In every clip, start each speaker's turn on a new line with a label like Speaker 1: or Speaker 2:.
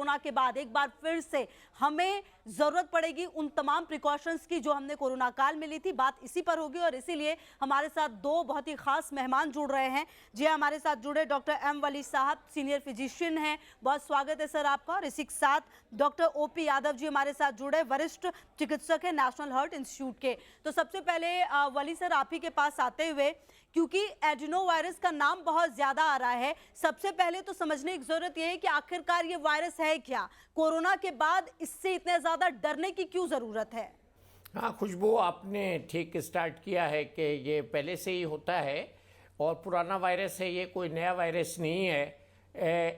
Speaker 1: Corona के बाद एक बार फिर से हमें जरूरत पड़ेगी उन तमाम प्रिकॉशंस की जो हमने कोरोना काल में ली थी। बात इसी पर होगी और इसीलिए हमारे साथ दो बहुत ही खास मेहमान जुड़ रहे हैं। जी हमारे साथ जुड़े डॉक्टर एम वली साहब, सीनियर फिजिशियन हैं, बहुत स्वागत है सर आपका। और इसी के साथ डॉक्टर ओपी यादव जी हमारे साथ जुड़े, वरिष्ठ चिकित्सक है नेशनल हार्ट इंस्टीट्यूट के। तो सबसे पहले वली सर आप ही के पास आते हुए, क्योंकि एडिनो वायरस का नाम बहुत ज्यादा आ रहा है, सबसे पहले तो समझने की जरूरत यह है कि आखिरकार ये वायरस है क्या, कोरोना के बाद इससे इतने ज्यादा डरने की क्यों जरूरत है?
Speaker 2: हाँ खुशबू, आपने ठीक स्टार्ट किया है कि ये पहले से ही होता है और पुराना वायरस है, ये कोई नया वायरस नहीं है।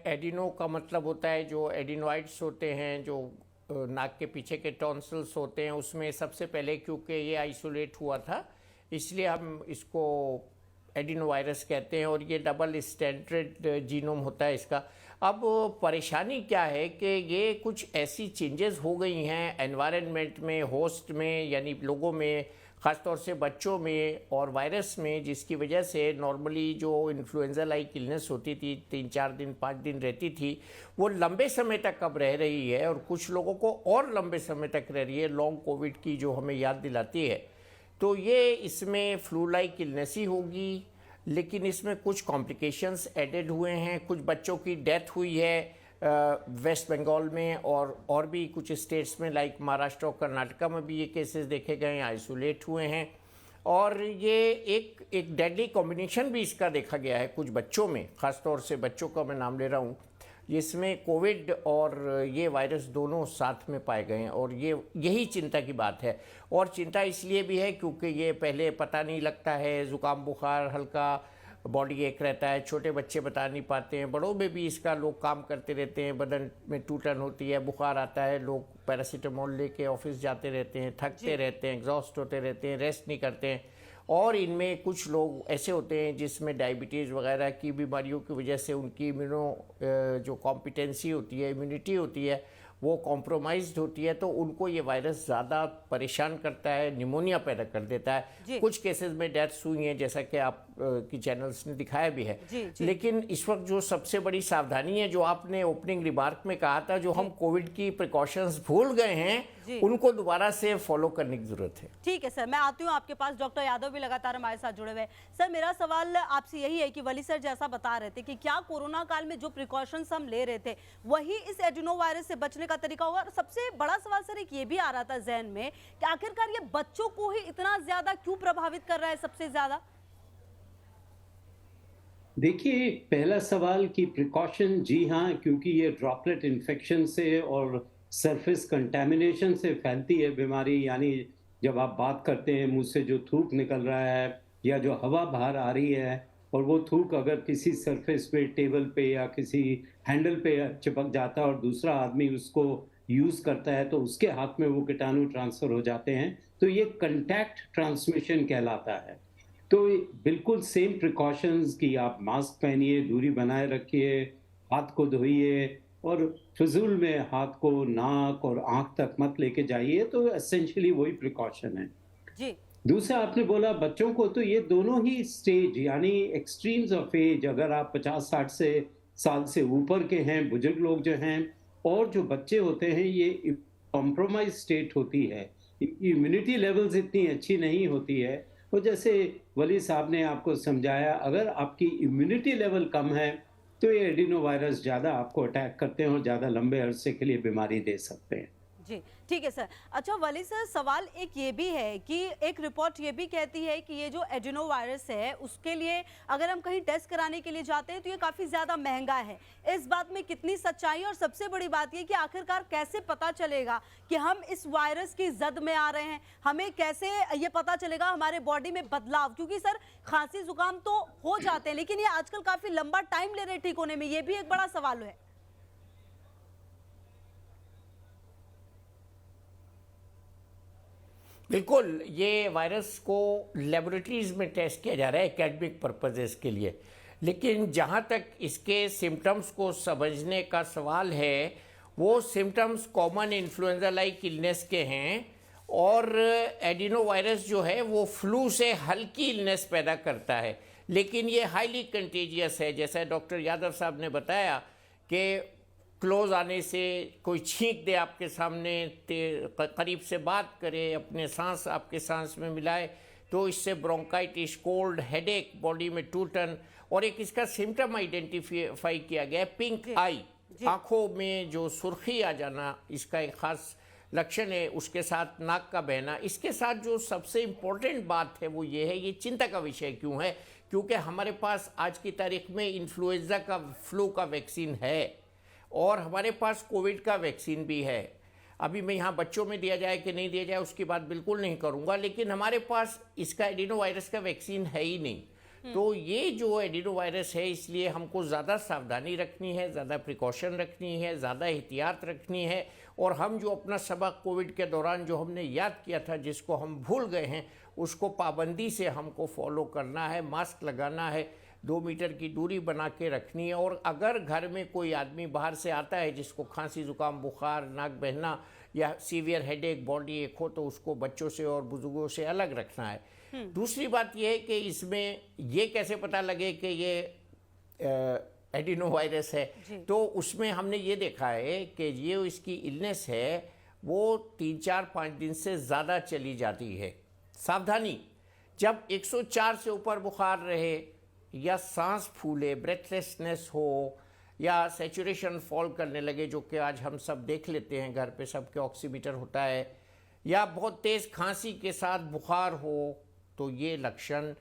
Speaker 2: एडिनो का मतलब होता है जो एडिनोइड्स होते हैं, जो नाक के पीछे के टॉन्सिल्स होते हैं, उसमें सबसे पहले क्योंकि ये आइसोलेट हुआ था इसलिए हम इसको एडिनो वायरस कहते हैं और ये डबल स्टैंडर्ड जीनोम होता है इसका। अब परेशानी क्या है कि ये कुछ ऐसी चेंजेस हो गई हैं एनवायरनमेंट में, होस्ट में, यानी लोगों में, ख़ासतौर से बच्चों में और वायरस में, जिसकी वजह से नॉर्मली जो इन्फ्लुएंजा लाइक इलनेस होती थी 3-4 दिन 5 दिन रहती थी, वो लंबे समय तक अब रह रही है और कुछ लोगों को और लंबे समय तक रह रही है, लॉन्ग कोविड की जो हमें याद दिलाती है। तो ये इसमें फ्लू लाइक इलनेस ही होगी, लेकिन इसमें कुछ कॉम्प्लिकेशंस एडेड हुए हैं। कुछ बच्चों की डेथ हुई है वेस्ट बंगाल में और भी कुछ स्टेट्स में लाइक महाराष्ट्र और कर्नाटका में भी ये केसेस देखे गए हैं, आइसोलेट हुए हैं। और ये एक डेडली कॉम्बिनेशन भी इसका देखा गया है कुछ बच्चों में, ख़ासतौर से बच्चों का मैं नाम ले रहा हूँ, जिसमें कोविड और ये वायरस दोनों साथ में पाए गए हैं और यही चिंता की बात है। और चिंता इसलिए भी है क्योंकि ये पहले पता नहीं लगता है, ज़ुकाम बुखार, हल्का बॉडी एक रहता है, छोटे बच्चे बता नहीं पाते हैं, बड़ों में भी इसका लोग काम करते रहते हैं, बदन में टूटन होती है, बुखार आता है, लोग पैरासीटामोल लेके ऑफिस जाते रहते हैं, थकते रहते हैं, एग्जॉस्ट होते रहते हैं, रेस्ट नहीं करते हैं। और इनमें कुछ लोग ऐसे होते हैं जिसमें डायबिटीज़ वगैरह की बीमारियों की वजह से उनकी जो कॉम्पिटेंसी होती है, इम्यूनिटी होती है, वो कॉम्प्रोमाइज्ड होती है, तो उनको ये वायरस ज़्यादा परेशान करता है, निमोनिया पैदा कर देता है। कुछ केसेस में डेथ्स हुई हैं, जैसा कि आप की चैनल्स ने दिखाया भी है। लेकिन इस वक्त जो सबसे बड़ी सावधानी है, जो आपने ओपनिंग रिमार्क में कहा था, जो हम कोविड की प्रिकॉशंस भूल गए हैं, उनको दोबारा से फॉलो करने की जरूरत है।
Speaker 1: ठीक है सर, मैं आती हूँ आपके पास। डॉक्टर यादव भी लगातार हमारे साथ जुड़े हुए हैं। सर मेरा सवाल आपसे यही है कि वली सर जैसा बता रहे थे कि क्या कोरोना काल में जो प्रिकॉशंस हम ले रहे थे वही इस एडिनो वायरस से बचने का तरीका होगा? और सबसे बड़ा सवाल सर एक ये भी आ रहा था जहन में कि आखिरकार ये बच्चों को ही इतना ज्यादा क्यों प्रभावित कर रहा है सबसे ज्यादा?
Speaker 3: देखिए, पहला सवाल कि प्रिकॉशन, जी हाँ, क्योंकि ये ड्रॉपलेट इन्फेक्शन से और सरफेस कंटेमिनेशन से फैलती है बीमारी। यानी जब आप बात करते हैं, मुंह से जो थूक निकल रहा है या जो हवा बाहर आ रही है, और वो थूक अगर किसी सरफेस पे, टेबल पे या किसी हैंडल पे चिपक जाता है और दूसरा आदमी उसको यूज करता है, तो उसके हाथ में वो कीटाणु ट्रांसफर हो जाते हैं, तो ये कंटैक्ट ट्रांसमिशन कहलाता है। तो बिल्कुल सेम प्रिकॉशंस कि आप मास्क पहनिए, दूरी बनाए रखिए, हाथ को धोइए और फिजूल में हाथ को नाक और आंख तक मत लेके जाइए, तो एसेंशियली वही प्रिकॉशन है।
Speaker 1: जी।
Speaker 3: दूसरा आपने बोला बच्चों को, तो ये दोनों ही स्टेज यानी एक्सट्रीम्स ऑफ एज, अगर आप 50-60 साल से ऊपर के हैं, बुजुर्ग लोग जो हैं, और जो बच्चे होते हैं, ये कॉम्प्रोमाइज स्टेट होती है, इम्यूनिटी लेवल्स इतनी अच्छी नहीं होती है। और जैसे वली साहब ने आपको समझाया, अगर आपकी इम्यूनिटी लेवल कम है तो ये एडिनो वायरस ज़्यादा आपको अटैक करते हैं और ज़्यादा लंबे अरसे के लिए बीमारी दे सकते हैं।
Speaker 1: जी ठीक है सर। अच्छा वली सर, सवाल एक ये भी है कि एक रिपोर्ट ये भी कहती है कि ये जो एडिनो वायरस है उसके लिए अगर हम कहीं टेस्ट कराने के लिए जाते हैं तो ये काफ़ी ज़्यादा महंगा है। इस बात में कितनी सच्चाई, और सबसे बड़ी बात ये कि आखिरकार कैसे पता चलेगा कि हम इस वायरस की जद में आ रहे हैं? हमें कैसे ये पता चलेगा हमारे बॉडी में बदलाव? क्योंकि सर खांसी जुकाम तो हो जाते हैं लेकिन ये आजकल काफ़ी लंबा टाइम ले रहे हैं ठीक होने में, ये भी एक बड़ा सवाल है।
Speaker 2: बिल्कुल, ये वायरस को लेबोरेटरीज में टेस्ट किया जा रहा है एकेडमिक पर्पजेस के लिए, लेकिन जहाँ तक इसके सिम्टम्स को समझने का सवाल है, वो symptoms common influenza like illness के हैं और एडिनो वायरस जो है वो फ्लू से हल्की इलनेस पैदा करता है, लेकिन ये हाईली कंटेजियस है। जैसा डॉक्टर यादव साहब ने बताया कि क्लोज आने से, कोई छींक दे आपके सामने, करीब से बात करे, अपने सांस आपके सांस में मिलाए, तो इससे ब्रोंकाइटिस, कोल्ड, हेडेक, बॉडी में टूटन, और एक इसका सिम्टम आइडेंटिफाई किया गया है पिंक आई, आंखों में जो सुर्खी आ जाना, इसका एक खास लक्षण है। उसके साथ नाक का बहना। इसके साथ जो सबसे इम्पोर्टेंट बात है वो ये है, ये चिंता का विषय क्यों है, क्योंकि हमारे पास आज की तारीख में इन्फ्लुएंजा का, फ्लू का वैक्सीन है और हमारे पास कोविड का वैक्सीन भी है। अभी मैं यहाँ बच्चों में दिया जाए कि नहीं दिया जाए उसकी बात बिल्कुल नहीं करूँगा, लेकिन हमारे पास इसका एडिनो वायरस का वैक्सीन है ही नहीं। तो ये जो एडिनो वायरस है, इसलिए हमको ज़्यादा सावधानी रखनी है, ज़्यादा प्रिकॉशन रखनी है, ज़्यादा एहतियात रखनी है। और हम जो अपना सबक कोविड के दौरान जो हमने याद किया था, जिसको हम भूल गए हैं, उसको पाबंदी से हमको फॉलो करना है। मास्क लगाना है, 2 मीटर की दूरी बना के रखनी है। और अगर घर में कोई आदमी बाहर से आता है जिसको खांसी, जुकाम, बुखार, नाक बहना या सीवियर हेडेक, बॉडी एक हो, तो उसको बच्चों से और बुजुर्गों से अलग रखना है। दूसरी बात यह है कि इसमें ये कैसे पता लगे कि ये एडिनो वायरस है, तो उसमें हमने ये देखा है कि ये इसकी इलनेस है वो 3, 4, 5 दिन से ज़्यादा चली जाती है। सावधानी, जब 104 से ऊपर बुखार रहे या सांस फूले, ब्रेथलेसनेस हो या सैचुरेशन फॉल करने लगे, जो कि आज हम सब देख लेते हैं, घर पे सबके ऑक्सीमीटर होता है, या बहुत तेज़ खांसी के साथ बुखार हो, तो ये लक्षण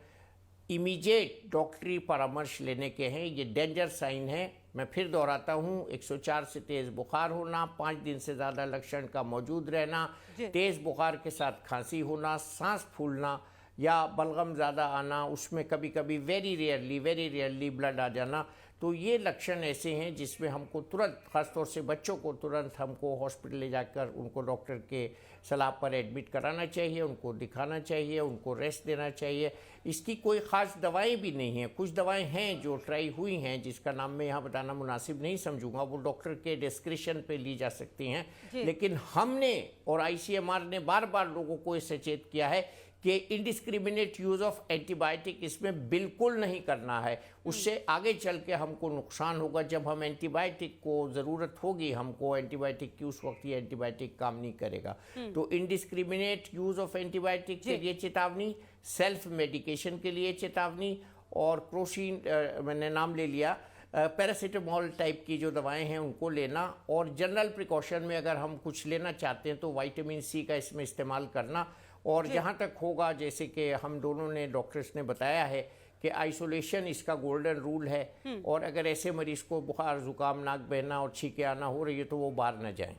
Speaker 2: इमीडिएट डॉक्टरी परामर्श लेने के हैं। ये डेंजर साइन है। मैं फिर दोहराता हूँ, 104 से तेज़ बुखार होना, 5 दिन से ज़्यादा लक्षण का मौजूद रहना, तेज़ बुखार के साथ खांसी होना, सांस फूलना या बलगम ज़्यादा आना, उसमें कभी कभी वेरी रेयरली ब्लड आ जाना, तो ये लक्षण ऐसे हैं जिसमें हमको तुरंत, ख़ासतौर से बच्चों को तुरंत हमको हॉस्पिटल ले जाकर उनको डॉक्टर के सलाह पर एडमिट कराना चाहिए, उनको दिखाना चाहिए, उनको रेस्ट देना चाहिए। इसकी कोई ख़ास दवाएं भी नहीं हैं। कुछ दवाएं हैं जो ट्राई हुई हैं, जिसका नाम मैं यहाँ बताना मुनासिब नहीं समझूंगा, वो डॉक्टर के डिस्क्रिप्शन पे ली जा सकती हैं। लेकिन हमने और ICMR ने बार बार लोगों को ये सचेत किया है कि इंडिस्क्रिमिनेट यूज़ ऑफ एंटीबायोटिक इसमें बिल्कुल नहीं करना है। उससे आगे चल के हमको नुकसान होगा। जब हम एंटीबायोटिक को ज़रूरत होगी हमको एंटीबायोटिक की, उस वक्त ये एंटीबायोटिक काम नहीं करेगा। तो इंडिस्क्रिमिनेट यूज़ ऑफ एंटीबायोटिक के लिए चेतावनी, सेल्फ मेडिकेशन के लिए चेतावनी, और क्रोसिन मैंने नाम ले लिया, पैरासीटामोल टाइप की जो दवाएं हैं उनको लेना। और जनरल प्रिकॉशन में अगर हम कुछ लेना चाहते हैं तो विटामिन C का इसमें इस्तेमाल करना। और जहाँ तक होगा, जैसे कि हम दोनों ने, डॉक्टर्स ने बताया है कि आइसोलेशन इसका गोल्डन रूल है, और अगर ऐसे मरीज़ को बुखार, जुकाम, नाक बहना और छींके आना हो रही है तो वो बाहर न जाएं।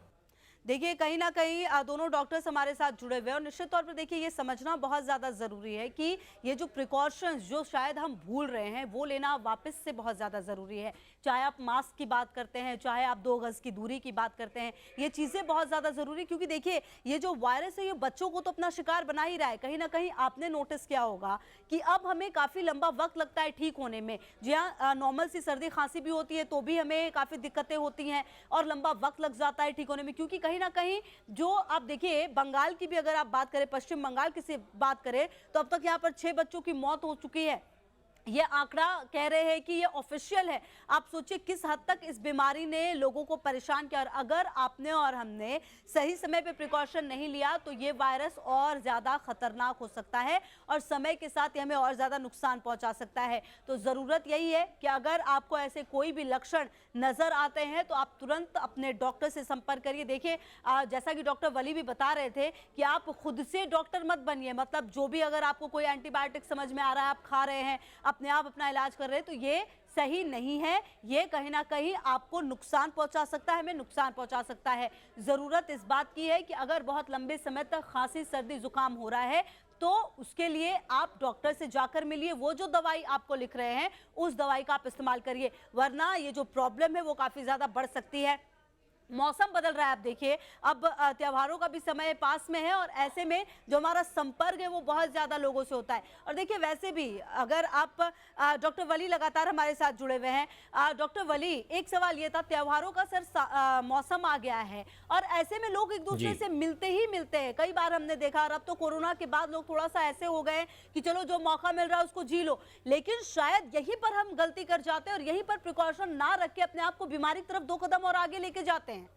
Speaker 1: देखिए, कहीं ना कहीं दोनों डॉक्टर्स हमारे साथ जुड़े हुए हैं, और निश्चित तौर पर देखिए ये समझना बहुत ज़्यादा ज़रूरी है कि ये जो प्रिकॉशंस जो शायद हम भूल रहे हैं वो लेना वापस से बहुत ज़्यादा ज़रूरी है। चाहे आप मास्क की बात करते हैं, चाहे आप 2 गज़ की दूरी की बात करते हैं, ये चीज़ें बहुत ज़्यादा ज़रूरी, क्योंकि देखिए ये जो वायरस है ये बच्चों को तो अपना शिकार बना ही रहा है। कहीं ना कहीं आपने नोटिस किया होगा कि अब हमें काफ़ी लंबा वक्त लगता है ठीक होने में। जी हाँ, नॉर्मल सी सर्दी खांसी भी होती है तो भी हमें काफ़ी दिक्कतें होती हैं और लंबा वक्त लग जाता है ठीक होने में, क्योंकि कहीं ना कहीं जो आप देखिए बंगाल की भी अगर आप बात करें, पश्चिम बंगाल की से बात करें, तो अब तक यहाँ पर 6 बच्चों की मौत हो चुकी है। ये आंकड़ा कह रहे हैं कि ये ऑफिशियल है। आप सोचिए किस हद तक इस बीमारी ने लोगों को परेशान किया, और अगर आपने और हमने सही समय पे प्रिकॉशन नहीं लिया तो ये वायरस और ज़्यादा खतरनाक हो सकता है और समय के साथ ये हमें और ज़्यादा नुकसान पहुंचा सकता है। तो ज़रूरत यही है कि अगर आपको ऐसे कोई भी लक्षण नज़र आते हैं तो आप तुरंत अपने डॉक्टर से संपर्क करिए। देखिए, जैसा कि डॉक्टर वली भी बता रहे थे कि आप खुद से डॉक्टर मत बनिए, मतलब जो भी अगर आपको कोई एंटीबायोटिक समझ में आ रहा है, आप खा रहे हैं, अपने आप अपना इलाज कर रहे हैं, तो ये सही नहीं है। ये कहीं ना कहीं आपको नुकसान पहुंचा सकता है, हमें नुकसान पहुंचा सकता है। ज़रूरत इस बात की है कि अगर बहुत लंबे समय तक खांसी, सर्दी, जुकाम हो रहा है तो उसके लिए आप डॉक्टर से जाकर मिलिए। वो जो दवाई आपको लिख रहे हैं उस दवाई का आप इस्तेमाल करिए, वरना ये जो प्रॉब्लम है वो काफ़ी ज़्यादा बढ़ सकती है। मौसम बदल रहा है। आप देखिए अब त्योहारों का भी समय पास में है और ऐसे में जो हमारा संपर्क है वो बहुत ज्यादा लोगों से होता है। और देखिए वैसे भी अगर आप डॉक्टर वली लगातार हमारे साथ जुड़े हुए हैं। डॉक्टर वली, एक सवाल ये था, त्योहारों का सर मौसम आ गया है और ऐसे में लोग एक दूसरे
Speaker 2: जी।
Speaker 1: से मिलते ही मिलते हैं। कई बार हमने देखा, और अब तो कोरोना के बाद लोग थोड़ा सा ऐसे हो गए कि चलो जो मौका मिल रहा है उसको जी लो, लेकिन शायद यहीं पर हम गलती कर जाते हैं और यहीं पर प्रिकॉशन ना रख के अपने आप को बीमारी की तरफ 2 कदम और आगे लेके जाते हैं।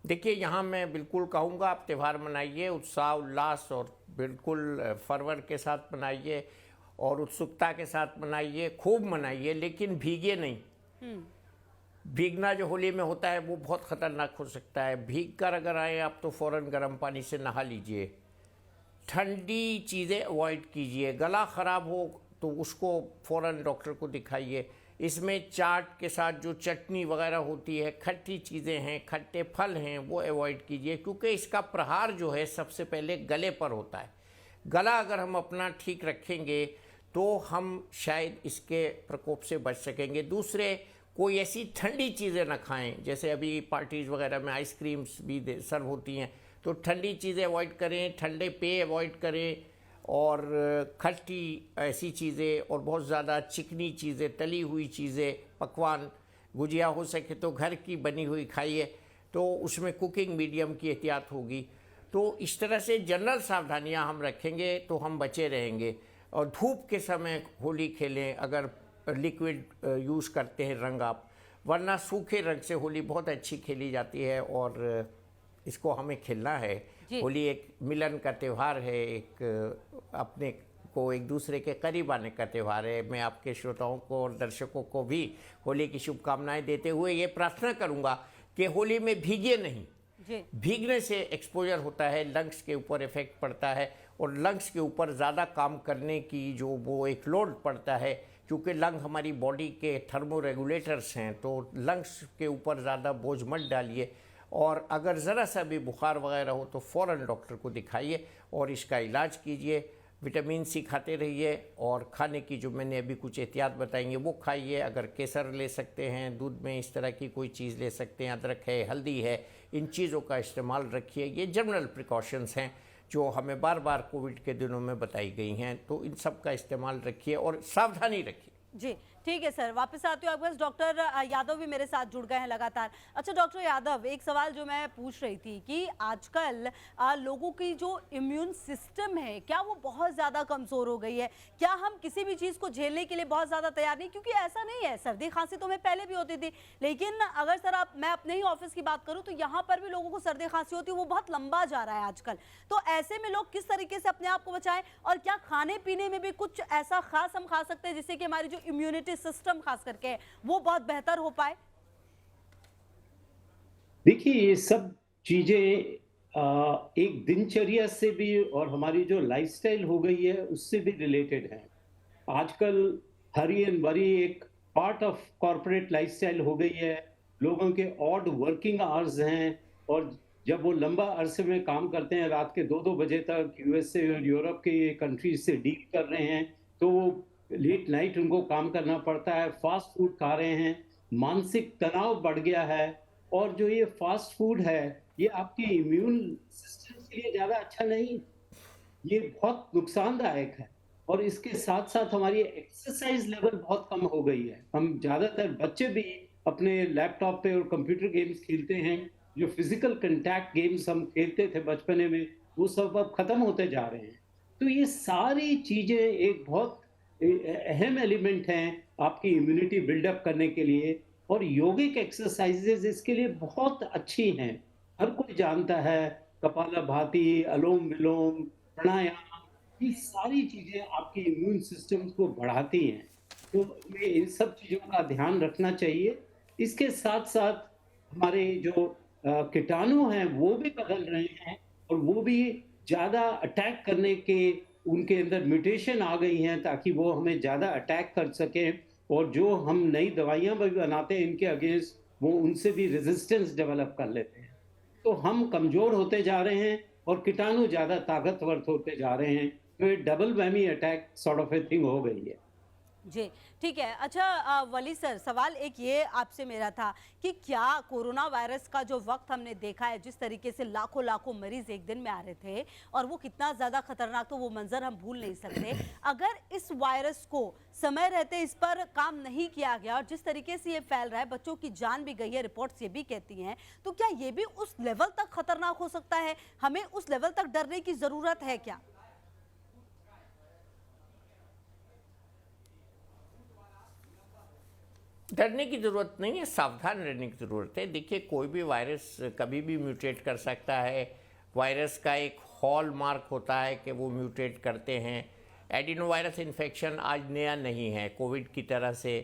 Speaker 2: देखिए, यहाँ मैं बिल्कुल कहूँगा आप त्यौहार मनाइए उत्साह उल्लास और बिल्कुल फरवर के साथ मनाइए और उत्सुकता के साथ मनाइए, खूब मनाइए, लेकिन भीगे नहीं। भीगना जो होली में होता है वो बहुत खतरनाक हो सकता है। भीग कर अगर आए आप तो फौरन गर्म पानी से नहा लीजिए, ठंडी चीज़ें अवॉइड कीजिए, गला ख़राब हो तो उसको फ़ौरन डॉक्टर को दिखाइए। इसमें चाट के साथ जो चटनी वगैरह होती है, खट्टी चीज़ें हैं, खट्टे फल हैं, वो अवॉइड कीजिए, क्योंकि इसका प्रहार जो है सबसे पहले गले पर होता है। गला अगर हम अपना ठीक रखेंगे तो हम शायद इसके प्रकोप से बच सकेंगे। दूसरे, कोई ऐसी ठंडी चीज़ें ना खाएं, जैसे अभी पार्टीज़ वगैरह में आइसक्रीम्स भी सर्व होती हैं, तो ठंडी चीज़ें अवॉइड करें, ठंडे पेय अवॉइड करें और खट्टी ऐसी चीज़ें और बहुत ज़्यादा चिकनी चीज़ें, तली हुई चीज़ें, पकवान, गुजिया हो सके तो घर की बनी हुई खाइए, तो उसमें कुकिंग मीडियम की एहतियात होगी। तो इस तरह से जनरल सावधानियां हम रखेंगे तो हम बचे रहेंगे। और धूप के समय होली खेलें अगर लिक्विड यूज़ करते हैं रंग आप, वरना सूखे रंग से होली बहुत अच्छी खेली जाती है और इसको हमें खेलना है। होली एक मिलन का त्यौहार है, एक अपने को एक दूसरे के करीब आने का त्यौहार है। मैं आपके श्रोताओं को और दर्शकों को भी होली की शुभकामनाएं देते हुए ये प्रार्थना करूंगा कि होली में भीगे नहीं। भीगने से एक्सपोजर होता है, लंग्स के ऊपर इफेक्ट पड़ता है और लंग्स के ऊपर ज़्यादा काम करने की जो वो एक लोड पड़ता है, क्योंकि लंग हमारी बॉडी के थर्मो रेगुलेटर्स हैं, तो लंग्स के ऊपर ज़्यादा बोझ मत डालिए। और अगर ज़रा सा भी बुखार वगैरह हो तो फ़ौरन डॉक्टर को दिखाइए और इसका इलाज कीजिए। विटामिन सी खाते रहिए और खाने की जो मैंने अभी कुछ एहतियात बताएंगे वो खाइए। अगर केसर ले सकते हैं, दूध में इस तरह की कोई चीज़ ले सकते हैं, अदरक है, हल्दी है, इन चीज़ों का इस्तेमाल रखिए। ये जनरल प्रिकॉशंस हैं जो हमें बार बार कोविड के दिनों में बताई गई हैं, तो इन सब का इस्तेमाल रखिए और सावधानी रखिए।
Speaker 1: जी ठीक है सर, वापस आती हूँ आपके पास। डॉक्टर यादव भी मेरे साथ जुड़ गए हैं लगातार। अच्छा डॉक्टर यादव, एक सवाल जो मैं पूछ रही थी कि आजकल लोगों की जो इम्यून सिस्टम है क्या वो बहुत ज़्यादा कमज़ोर हो गई है? क्या हम किसी भी चीज़ को झेलने के लिए बहुत ज़्यादा तैयार नहीं? क्योंकि ऐसा नहीं है, सर्दी खांसी तो हमें पहले भी होती थी, लेकिन अगर सर मैं अपने ही ऑफिस की बात करूँ तो यहाँ पर भी लोगों को सर्दी खांसी होती है, वो बहुत लंबा जा रहा है आजकल। तो ऐसे में लोग किस तरीके से अपने आप को बचाएं और क्या खाने पीने में भी कुछ ऐसा खास हम खा सकते हैं जिससे कि हमारी जो इम्यूनिटी सिस्टम खास करके वो बहुत बेहतर हो पाए?
Speaker 3: देखिए, ये सब चीजें एक दिनचर्या से भी और हमारी जो लाइफस्टाइल हो गई है उससे भी रिलेटेड है। आजकल हरी एंड वरी एक पार्ट ऑफ कॉर्पोरेट लाइफस्टाइल हो गई है। लोगों के ऑड वर्किंग आवर्स हैं और जब वो लंबा अरसे में काम करते हैं, रात के 2-2 बजे तक यूएसए और यूरोप के कंट्रीज से डील कर रहे हैं, तो वो लेट नाइट उनको काम करना पड़ता है, फास्ट फूड खा रहे हैं, मानसिक तनाव बढ़ गया है। और जो ये फास्ट फूड है ये आपके इम्यून सिस्टम के लिए ज़्यादा अच्छा नहीं, ये बहुत नुकसानदायक है। और इसके साथ साथ हमारी एक्सरसाइज लेवल बहुत कम हो गई है। हम ज़्यादातर बच्चे भी अपने लैपटॉप पे और कंप्यूटर गेम्स खेलते हैं। जो फिजिकल कंटैक्ट गेम्स हम खेलते थे बचपने में वो सब अब खत्म होते जा रहे हैं। तो ये सारी चीज़ें एक बहुत अहम एलिमेंट हैं आपकी इम्यूनिटी बिल्डअप करने के लिए। और योगिक एक्सरसाइजेज इसके लिए बहुत अच्छी हैं, हर कोई जानता है। कपालभाति, अनुलोम विलोम, प्राणायाम, ये सारी चीजें आपके इम्यून सिस्टम को बढ़ाती हैं। तो हमें इन सब चीजों का ध्यान रखना चाहिए। इसके साथ साथ हमारे जो कीटाणु हैं वो भी बदल रहे हैं और वो भी ज्यादा अटैक करने के उनके अंदर म्यूटेशन आ गई हैं ताकि वो हमें ज्यादा अटैक कर सकें। और जो हम नई दवाइयां भी बनाते हैं इनके अगेंस्ट, वो उनसे भी रेजिस्टेंस डेवलप कर लेते हैं। तो हम कमजोर होते जा रहे हैं और कीटाणु ज्यादा ताकतवर होते जा रहे हैं। तो ये double whammy attack sort of a thing हो गई है।
Speaker 1: जी, ठीक है। अच्छा वली सर, सवाल एक ये आपसे मेरा था कि क्या कोरोना वायरस का जो वक्त हमने देखा है, जिस तरीके से लाखों लाखों मरीज एक दिन में आ रहे थे और वो कितना ज़्यादा खतरनाक, तो वो मंजर हम भूल नहीं सकते। अगर इस वायरस को समय रहते इस पर काम नहीं किया गया और जिस तरीके से ये फैल रहा है, बच्चों की जान भी गई है, रिपोर्ट्स ये भी कहती हैं, तो क्या ये भी उस लेवल तक खतरनाक हो सकता है? हमें उस लेवल तक डरने की ज़रूरत है क्या?
Speaker 2: डरने की ज़रूरत नहीं है, सावधान रहने की ज़रूरत है। देखिए, कोई भी वायरस कभी भी म्यूटेट कर सकता है। वायरस का एक हॉल मार्क होता है कि वो म्यूटेट करते हैं। एडिनो वायरस इन्फेक्शन आज नया नहीं है कोविड की तरह से।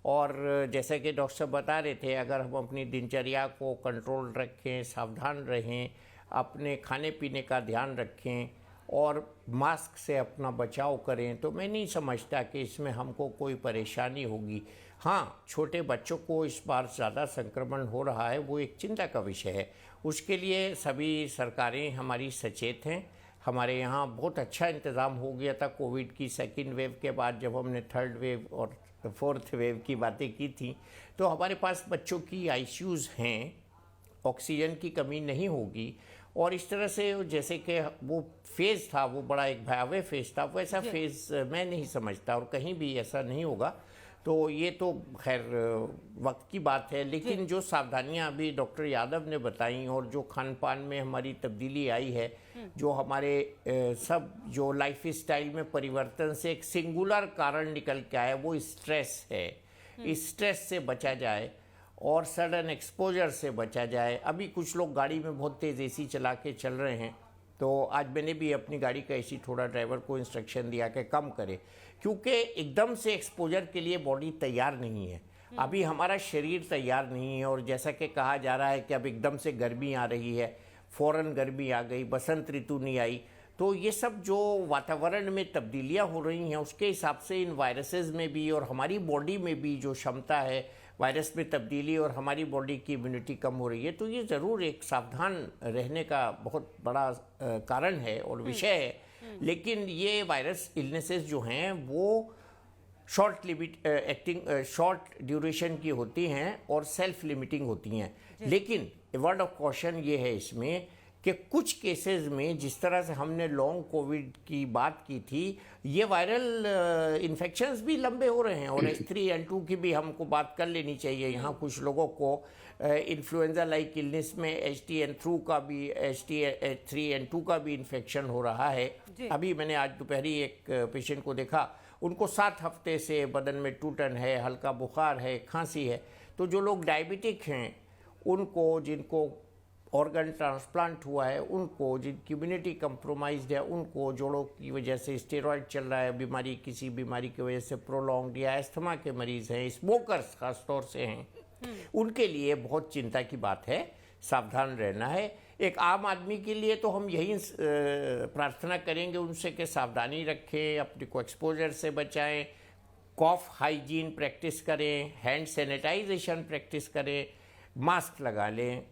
Speaker 2: और जैसे कि डॉक्टर साहब बता रहे थे, अगर हम अपनी दिनचर्या को कंट्रोल रखें, सावधान रहें, अपने खाने पीने का ध्यान रखें और मास्क से अपना बचाव करें, तो मैं नहीं समझता कि इसमें हमको कोई परेशानी होगी। हाँ, छोटे बच्चों को इस बार ज़्यादा संक्रमण हो रहा है, वो एक चिंता का विषय है। उसके लिए सभी सरकारें हमारी सचेत हैं। हमारे यहाँ बहुत अच्छा इंतज़ाम हो गया था कोविड की सेकेंड वेव के बाद, जब हमने थर्ड वेव और फोर्थ वेव की बातें की थी। तो हमारे पास बच्चों की आईसीयूज़ हैं, ऑक्सीजन की कमी नहीं होगी। और इस तरह से जैसे कि वो फेज़ था, वो बड़ा एक भयावह फेज़ था, वैसा फेज़ मैं नहीं समझता और कहीं भी ऐसा नहीं होगा। तो ये तो खैर वक्त की बात है, लेकिन जो सावधानियां अभी डॉक्टर यादव ने बताई और जो खान पान में हमारी तब्दीली आई है, जो हमारे सब जो लाइफ स्टाइल में परिवर्तन से एक सिंगुलर कारण निकल के आया, वो स्ट्रेस है। इस स्ट्रेस से बचा जाए और सडन एक्सपोजर से बचा जाए। अभी कुछ लोग गाड़ी में बहुत तेज़ एसी चला के चल रहे हैं, तो आज मैंने भी अपनी गाड़ी का एसी थोड़ा ड्राइवर को इंस्ट्रक्शन दिया कि कम करे, क्योंकि एकदम से एक्सपोजर के लिए बॉडी तैयार नहीं है। अभी हमारा शरीर तैयार नहीं है। और जैसा कि कहा जा रहा है कि अब एकदम से गर्मी आ रही है, फ़ौरन गर्मी आ गई, बसंत ऋतु नहीं आई, तो ये सब जो वातावरण में तब्दीलियां हो रही हैं, उसके हिसाब से इन वायरसेस में भी और हमारी बॉडी में भी जो क्षमता है वायरस में तब्दीली और हमारी बॉडी की इम्यूनिटी कम हो रही है। तो ये ज़रूर एक सावधान रहने का बहुत बड़ा कारण है और विषय है। लेकिन ये वायरस इलनेसेस जो हैं वो short limit acting short duration की होती हैं और सेल्फ लिमिटिंग होती हैं। लेकिन वर्ड ऑफ कॉशन ये है इसमें कि कुछ केसेस में, जिस तरह से हमने लॉन्ग कोविड की बात की थी, ये वायरल इन्फेक्शंस भी लंबे हो रहे हैं। और H3N2 की भी हमको बात कर लेनी चाहिए। यहाँ कुछ लोगों को इन्फ्लुएंजा लाइक इलनेस में H3N2 का भी इन्फेक्शन हो रहा है। अभी मैंने आज दोपहरी एक पेशेंट को देखा, उनको 7 हफ्ते से बदन में टूटन है, हल्का बुखार है, खांसी है। तो जो लोग डायबिटिक हैं, उनको, जिनको ऑर्गन ट्रांसप्लांट हुआ है, उनको, जिनकी इम्यूनिटी कंप्रोमाइज्ड है, उनको, जोड़ों की वजह से स्टेरॉयड चल रहा है, बीमारी, किसी बीमारी की वजह से प्रोलॉन्ग, या अस्थमा के मरीज हैं, स्मोकर्स खास तौर से हैं, उनके लिए बहुत चिंता की बात है, सावधान रहना है। एक आम आदमी के लिए तो हम यही प्रार्थना करेंगे उनसे कि सावधानी रखें, अपने को एक्सपोजर से बचाएं, कॉफ हाइजीन प्रैक्टिस करें, हैंड सैनिटाइजेशन प्रैक्टिस करें, मास्क लगा लें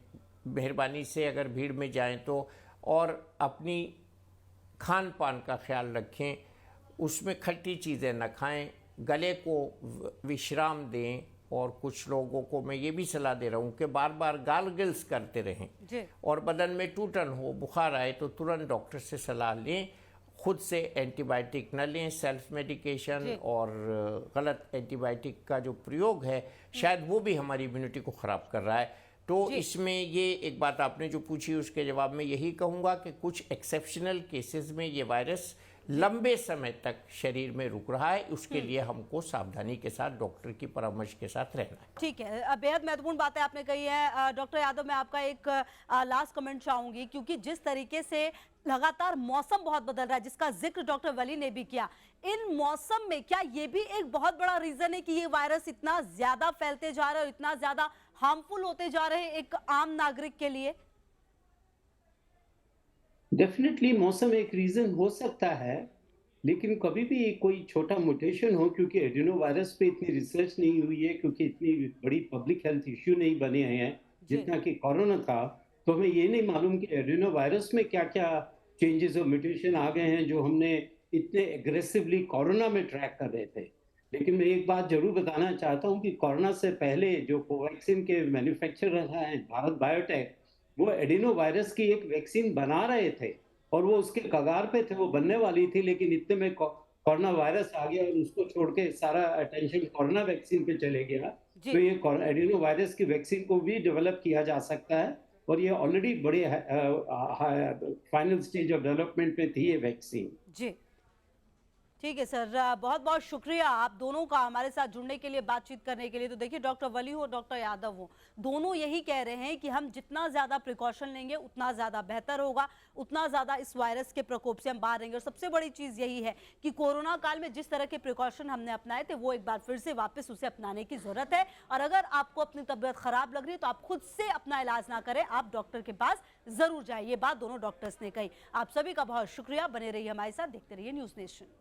Speaker 2: मेहरबानी से अगर भीड़ में जाएं तो, और अपनी खान पान का ख्याल रखें, उसमें खट्टी चीज़ें न खाएं, गले को विश्राम दें। और कुछ लोगों को मैं ये भी सलाह दे रहा हूँ कि बार बार गार्गल्स करते रहें। और बदन में टूटन हो, बुखार आए तो तुरंत डॉक्टर से सलाह लें। खुद से एंटीबायोटिक न लें, सेल्फ मेडिकेशन और गलत एंटीबायोटिक का जो प्रयोग है, शायद वो भी हमारी इम्यूनिटी को ख़राब कर रहा है। तो इसमें ये एक बात आपने जो पूछी, उसके जवाब में यही कहूँगा कि कुछ एक्सेप्शनल केसेस में ये वायरस लंबे समय तक शरीर में रुक रहा है, उसके लिए हमको सावधानी के साथ डॉक्टर की परामर्श के साथ रहना है।
Speaker 1: ठीक है, बेहद महत्वपूर्ण बातें आपने कही है। डॉक्टर यादव, मैं आपका एक लास्ट कमेंट चाहूंगी, क्योंकि जिस तरीके से लगातार मौसम बहुत बदल रहा है, जिसका जिक्र डॉक्टर वली ने भी किया, इन मौसम में क्या ये भी एक बहुत बड़ा रीजन है कि ये वायरस इतना ज्यादा फैलते जा रहा है और इतना ज्यादा हार्मफुल होते जा रहे हैं एक आम नागरिक के लिए?
Speaker 3: डेफिनेटली मौसम एक रीजन हो सकता है, लेकिन कभी भी कोई छोटा म्यूटेशन हो, क्योंकि एडिनो वायरस पे इतनी रिसर्च नहीं हुई है, क्योंकि इतनी बड़ी पब्लिक हेल्थ इश्यू नहीं बने हैं जितना कि कोरोना था, तो हमें ये नहीं मालूम कि एडिनो वायरस में क्या क्या चेंजेस और म्यूटेशन आ गए हैं जो हमने इतने एग्रेसिवली कोरोना में ट्रैक कर रहे थे। लेकिन मैं एक बात ज़रूर बताना चाहता हूँ कि कोरोना से पहले जो कोवैक्सीन के मैन्युफैक्चरर हैं, भारत बायोटेक, वो एडिनो वायरस की एक वैक्सीन बना रहे थे और वो उसके कगार पे थे, वो बनने वाली थी, लेकिन इतने में कोरोना वायरस आ गया और उसको छोड़ के सारा अटेंशन कोरोना वैक्सीन पे चले गया।
Speaker 1: जी
Speaker 3: तो ये एडिनो वायरस की वैक्सीन को भी डेवलप किया जा सकता है और ये ऑलरेडी बड़े फाइनल स्टेज ऑफ डेवलपमेंट पे थी ये वैक्सीन।
Speaker 1: जी ठीक है सर, बहुत बहुत शुक्रिया आप दोनों का हमारे साथ जुड़ने के लिए, बातचीत करने के लिए। तो देखिए, डॉक्टर वली हो, डॉक्टर यादव हो, दोनों यही कह रहे हैं कि हम जितना ज़्यादा प्रिकॉशन लेंगे उतना ज़्यादा बेहतर होगा, उतना ज़्यादा इस वायरस के प्रकोप से हम बाहर रहेंगे। और सबसे बड़ी चीज़ यही है कि कोरोना काल में जिस तरह के प्रिकॉशन हमने अपनाए थे, वो एक बार फिर से वापस उसे अपनाने की ज़रूरत है। और अगर आपको अपनी तबीयत ख़राब लग रही है तो आप खुद से अपना इलाज ना करें, आप डॉक्टर के पास ज़रूर जाएं। ये बात दोनों डॉक्टर्स ने कही। आप सभी का बहुत शुक्रिया, बने रहिए हमारे साथ, देखते रहिए न्यूज़ नेशन।